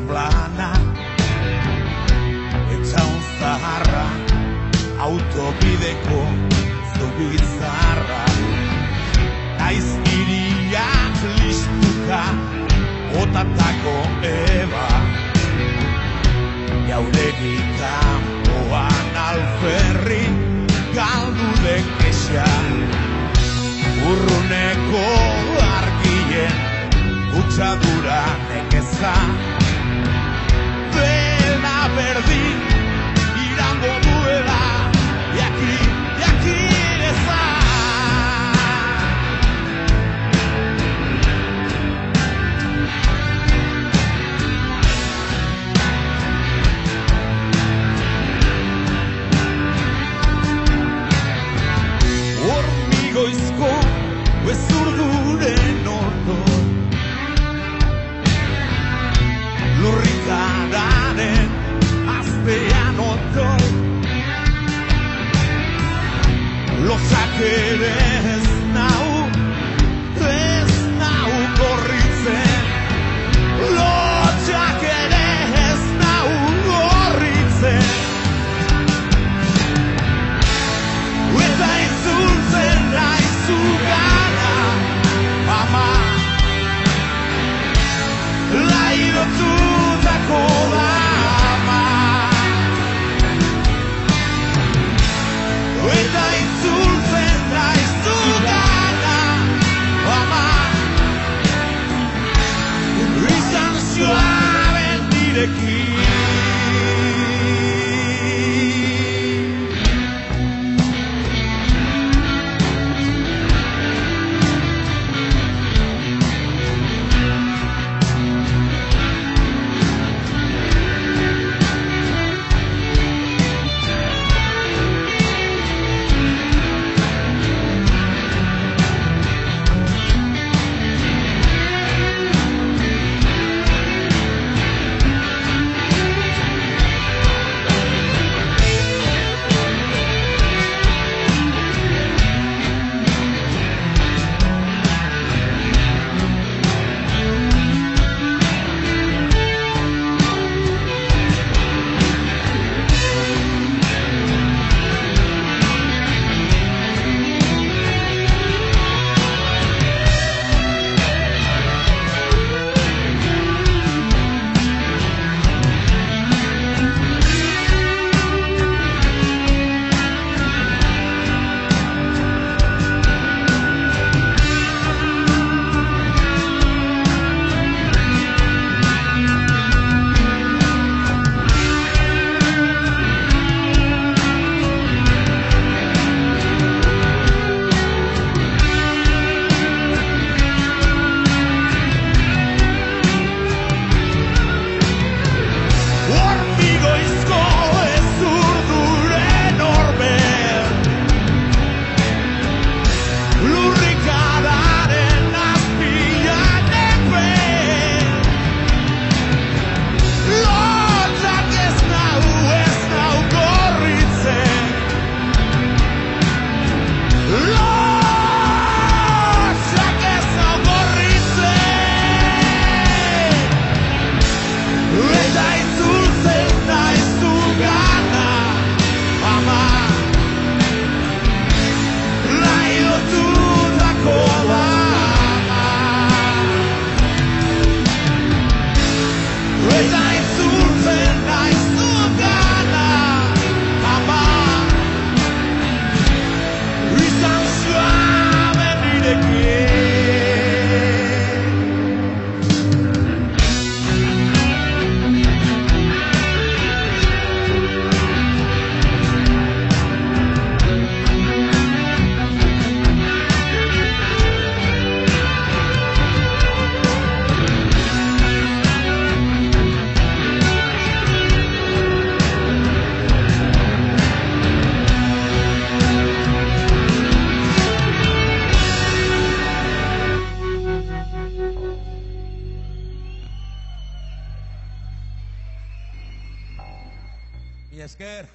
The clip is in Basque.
plana etxaun zaharra, autobideko zubitzarra. Naiz iriak listuka, botatako eba, jauregi kanpoan alferri, galdu dekexa. Urruneko argien, kutsadura nekeza. Dena berdin, irango duela, jaki eza. Hormigoizko bezurduren ordor, lurrikararen azpean otoi, lozak ere ez nau gorritzen, lotxak ere ez nau gorritzen. Eta itzultzen naizu gana, ama, lairotutako dama. Eta itzultzen naizu gana, ama, izan suaben nirekin. Mila esker.